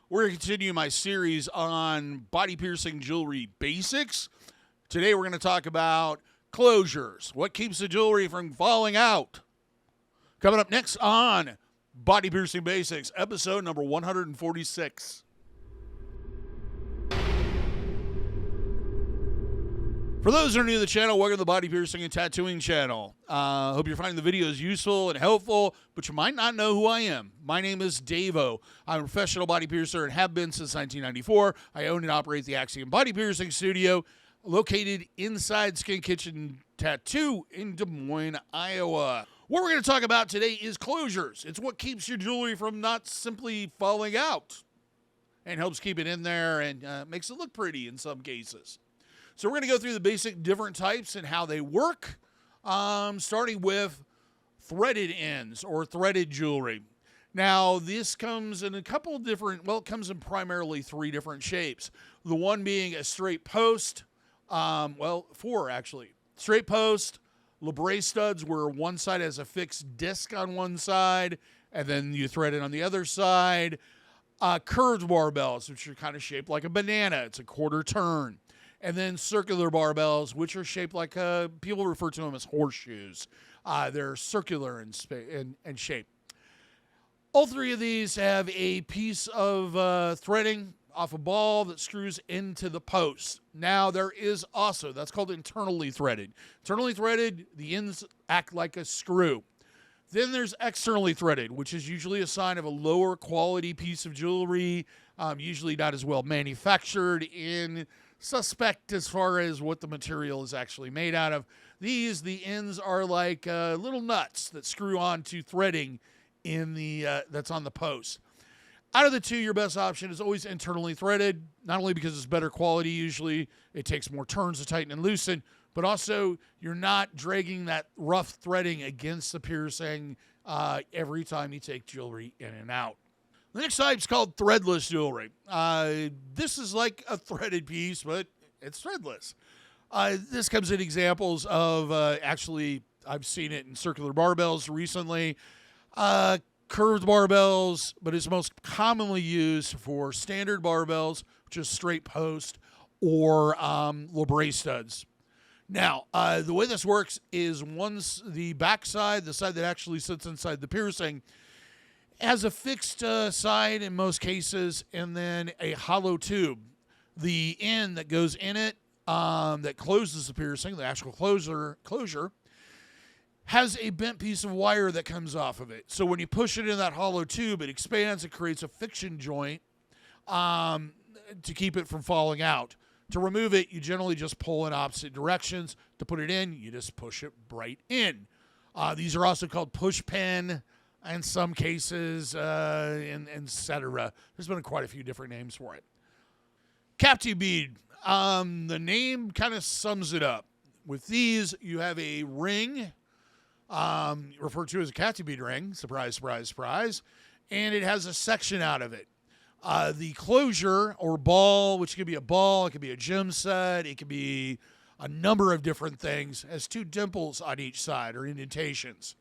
We're going to continue my series on body piercing jewelry basics. Today we're going to talk about closures. What keeps the jewelry from falling out? Coming up next on Body Piercing Basics, episode number 146. For those that are new to the channel, welcome to the Body Piercing and Tattooing channel. Hope you're finding the videos useful and helpful, but you might not know who I am. My name is DaVo. I'm a professional body piercer and have been since 1994. I own and operate the Axiom Body Piercing Studio, located inside Skin Kitchen Tattoo in Des Moines, Iowa. What we're going to talk about today is closures. It's what keeps your jewelry from not simply falling out and helps keep it in there and makes it look pretty in some cases. So we're going to go through the basic different types and how they work, starting with threaded ends or threaded jewelry. Now, this comes in a couple of different, well, it comes in primarily three different shapes. The one being a straight post, four actually. Straight post, labret studs where one side has a fixed disc on one side, and then you thread it on the other side. Curved barbells, which are kind of shaped like a banana. It's a quarter turn. And then circular barbells, which are shaped like, people refer to them as horseshoes. They're circular in shape. All three of these have a piece of threading off a ball that screws into the post. Now, there is also, that's called internally threaded. Internally threaded, the ends act like a screw. Then there's externally threaded, which is usually a sign of a lower quality piece of jewelry, usually not as well manufactured in suspect as far as what the material is actually made out of. The ends are like little nuts that screw onto threading in the that's on the post. Out of the two, your best option is always internally threaded, not only because it's better quality usually, it takes more turns to tighten and loosen, but also you're not dragging that rough threading against the piercing every time you take jewelry in and out. The next type is called threadless jewelry. This is like a threaded piece, but it's threadless. This comes in examples of, actually, I've seen it in circular barbells recently, curved barbells, but it's most commonly used for standard barbells, which is straight post, or labret studs. Now, the way this works is once the back side, the side that actually sits inside the piercing, has a fixed side in most cases, and then a hollow tube. The end that goes in it that closes the piercing, the actual closure, has a bent piece of wire that comes off of it. So when you push it in that hollow tube, it expands, it creates a friction joint to keep it from falling out. To remove it, you generally just pull in opposite directions. To put it in, you just push it right in. These are also called push pin, in some cases, and etc. There's been quite a few different names for it. Captive bead. The name kind of sums it up. With these, you have a ring, referred to as a captive bead ring. Surprise, surprise, surprise. And it has a section out of it. The closure or ball, which could be a ball, it could be a gem set, it could be a number of different things, has two dimples on each side or indentations.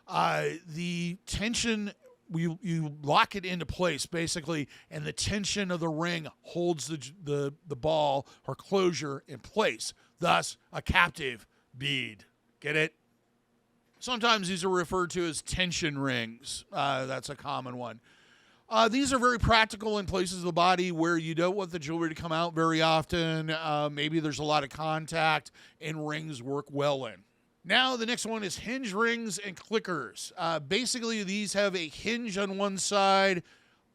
The tension, you lock it into place basically, and the tension of the ring holds the ball or closure in place. Thus, a captive bead. Get it? Sometimes these are referred to as tension rings. That's a common one. These are very practical in places of the body where you don't want the jewelry to come out very often. Maybe there's a lot of contact, and rings work well in. Now, the next one is hinge rings and clickers. Basically, these have a hinge on one side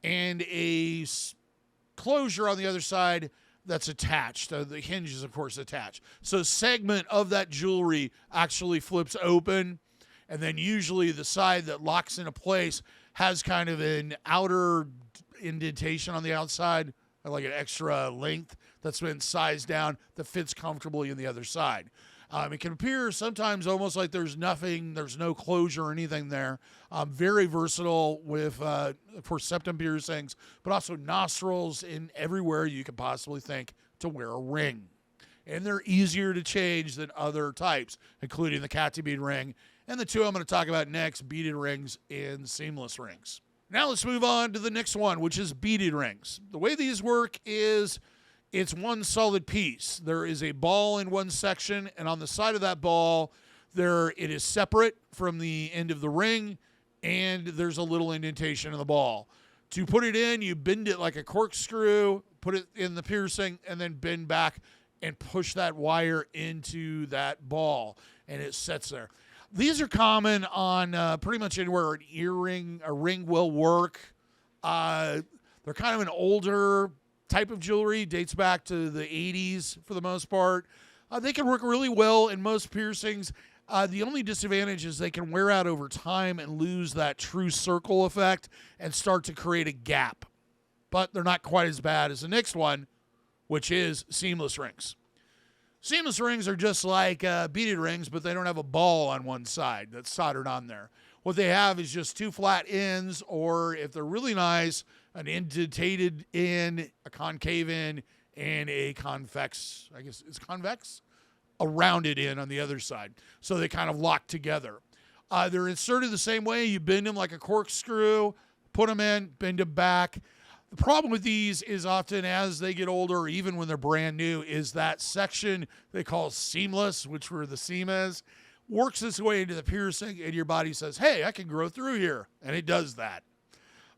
and a closure on the other side that's attached. The hinge is, of course, attached. So a segment of that jewelry actually flips open, and then usually the side that locks into place has kind of an outer indentation on the outside, like an extra length that's been sized down that fits comfortably in the other side. It can appear sometimes almost like there's no closure or anything there. Very versatile for septum piercings, but also nostrils and everywhere you could possibly think to wear a ring. And they're easier to change than other types, including the captive bead ring and the two I'm going to talk about next, beaded rings and seamless rings. Now let's move on to the next one, which is beaded rings. The way these work is it's one solid piece. There is a ball in one section, and on the side of that ball, it is separate from the end of the ring, and there's a little indentation in the ball. To put it in, you bend it like a corkscrew, put it in the piercing, and then bend back and push that wire into that ball, and it sets there. These are common on pretty much anywhere an earring, a ring will work. They're kind of an older type of jewelry, dates back to the 80s for the most part. They can work really well in most piercings. The only disadvantage is they can wear out over time and lose that true circle effect and start to create a gap. But they're not quite as bad as the next one, which is seamless rings. Seamless rings are just like beaded rings, but they don't have a ball on one side that's soldered on there. What they have is just two flat ends, or if they're really nice, an indentated end, a concave end, and a convex, I guess it's convex, a rounded end on the other side. So they kind of lock together. They're inserted the same way. You bend them like a corkscrew, put them in, bend them back. The problem with these is often as they get older, or even when they're brand new, is that section they call seamless, which where the seam is, works its way into the piercing, and your body says, hey, I can grow through here. And it does that.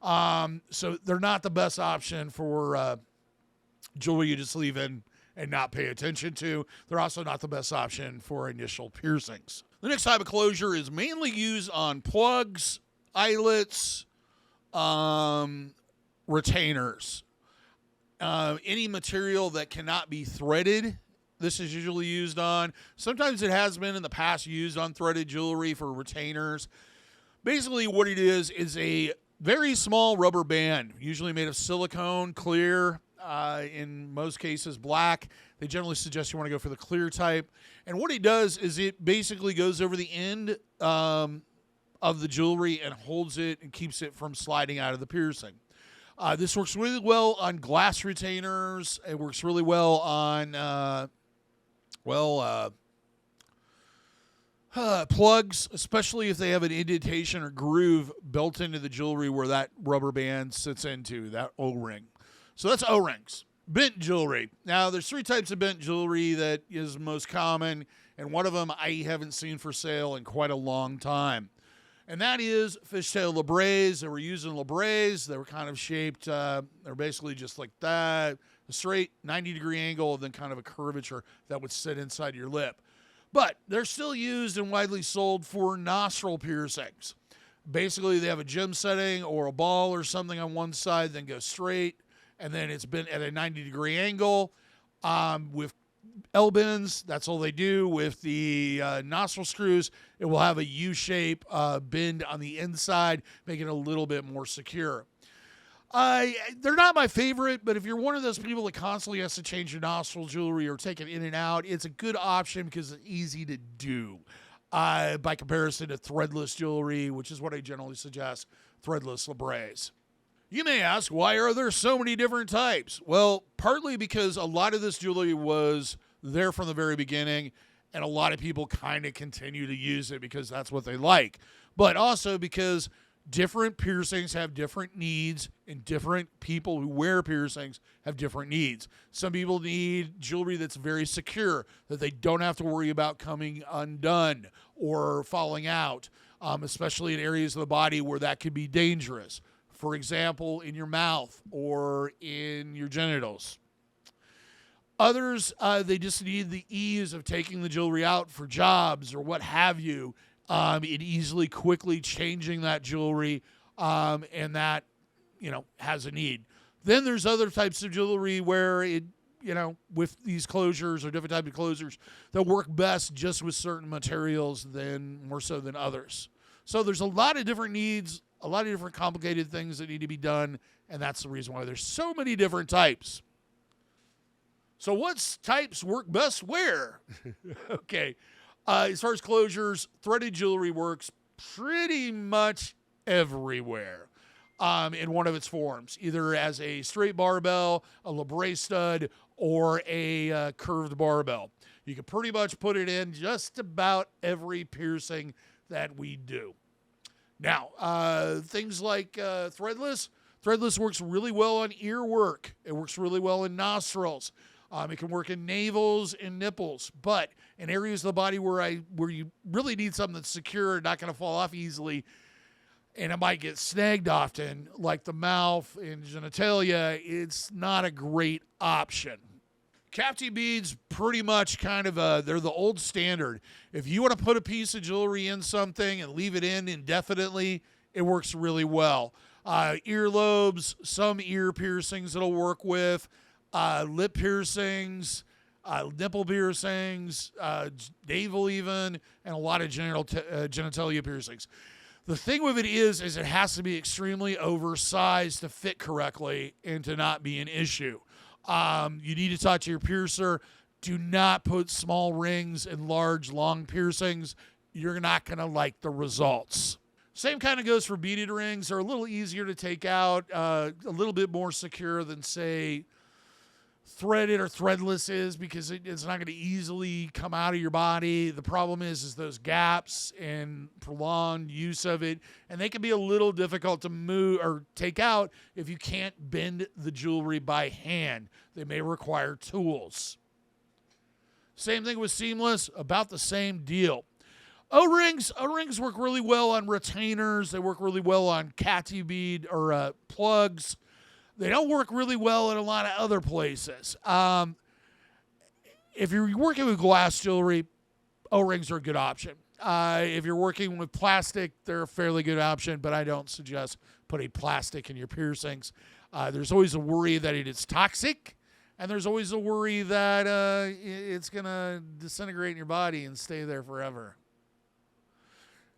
So they're not the best option for jewelry you just leave in and not pay attention to. They're also not the best option for initial piercings. The next type of closure is mainly used on plugs, eyelets, retainers. Any material that cannot be threaded, this is usually used on. Sometimes it has been in the past used on threaded jewelry for retainers. Basically what it is a very small rubber band, usually made of silicone, clear, in most cases black. They generally suggest you want to go for the clear type. And what it does is it basically goes over the end of the jewelry and holds it and keeps it from sliding out of the piercing. This works really well on glass retainers. It works really well on, plugs, especially if they have an indentation or groove built into the jewelry where that rubber band sits into, that O-ring. So that's O-rings. Bent jewelry. Now, there's three types of bent jewelry that is most common, and one of them I haven't seen for sale in quite a long time. And that is fishtail labrets. They were using labrets. They were kind of shaped, they're basically just like that, a straight 90-degree angle, and then kind of a curvature that would sit inside your lip. But they're still used and widely sold for nostril piercings. Basically, they have a gem setting or a ball or something on one side, then go straight, and then it's been at a 90-degree angle. With L-bends, that's all they do. With the nostril screws, it will have a U-shape bend on the inside, making it a little bit more secure. They're not my favorite, but if you're one of those people that constantly has to change your nostril jewelry or take it in and out, it's a good option because it's easy to do by comparison to threadless jewelry, which is what I generally suggest, threadless labrets. You may ask, why are there so many different types? Well, partly because a lot of this jewelry was there from the very beginning, and a lot of people kind of continue to use it because that's what they like. But also because different piercings have different needs, and different people who wear piercings have different needs. Some people need jewelry that's very secure, that they don't have to worry about coming undone or falling out, especially in areas of the body where that could be dangerous. For example, in your mouth or in your genitals. Others, they just need the ease of taking the jewelry out for jobs or what have you, and easily, quickly changing that jewelry, and that, has a need. Then there's other types of jewelry where it, with these closures or different types of closures that work best just with certain materials more so than others. So there's a lot of different needs, a lot of different complicated things that need to be done, and that's the reason why there's so many different types. So what types work best where? Okay. As far as closures, threaded jewelry works pretty much everywhere in one of its forms, either as a straight barbell, a labret stud, or a curved barbell. You can pretty much put it in just about every piercing that we do. Now, things like Threadless. Threadless works really well on ear work. It works really well in nostrils. It can work in navels and nipples. But in areas of the body where you really need something that's secure and not going to fall off easily, and it might get snagged often, like the mouth and genitalia, it's not a great option. Cavity beads, pretty much kind of they're the old standard. If you want to put a piece of jewelry in something and leave it in indefinitely, it works really well. Earlobes, some ear piercings it'll work with, lip piercings, nipple piercings, navel even, and a lot of genitalia piercings. The thing with it is it has to be extremely oversized to fit correctly and to not be an issue. You need to talk to your piercer. Do not put small rings in large, long piercings. You're not going to like the results. Same kind of goes for beaded rings. They're a little easier to take out, a little bit more secure than, say, threaded or threadless is, because it's not going to easily come out of your body. The problem is those gaps and prolonged use of it, and they can be a little difficult to move or take out if you can't bend the jewelry by hand. They may require tools. Same thing with seamless, about the same deal. O-rings work really well on retainers. They work really well on catty bead or plugs. They don't work really well in a lot of other places. If you're working with glass jewelry, O-rings are a good option. If you're working with plastic, they're a fairly good option, but I don't suggest putting plastic in your piercings. There's always a worry that it is toxic, and there's always a worry that it's going to disintegrate in your body and stay there forever.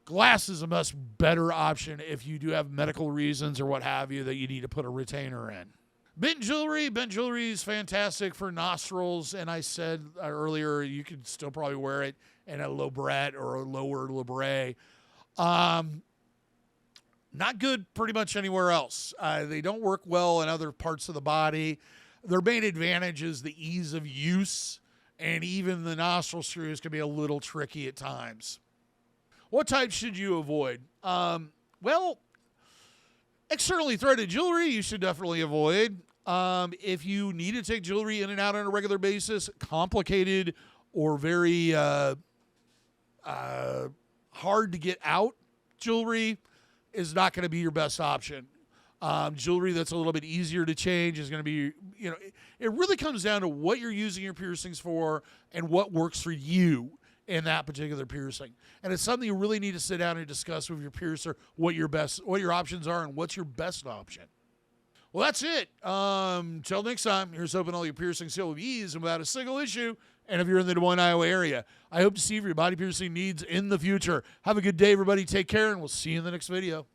Glass is a much better option if you do have medical reasons or what have you that you need to put a retainer in. Bent jewelry is fantastic for nostrils, and I said earlier you could still probably wear it in a lobret or a lower labre. Not good pretty much anywhere else. They don't work well in other parts of the body. Their main advantage is the ease of use, and even the nostril screws can be a little tricky at times. What type should you avoid? Well, externally threaded jewelry you should definitely avoid. If you need to take jewelry in and out on a regular basis, complicated or very hard to get out jewelry is not going to be your best option. Jewelry that's a little bit easier to change is going to be, it really comes down to what you're using your piercings for and what works for you in that particular piercing. And it's something you really need to sit down and discuss with your piercer, what your options are and what's your best option. Well, that's it. Till next time, here's hoping all your piercings heal with ease and without a single issue. And if you're in the Des Moines, Iowa area, I hope to see you for your body piercing needs in the future. Have a good day, everybody. Take care, and we'll see you in the next video.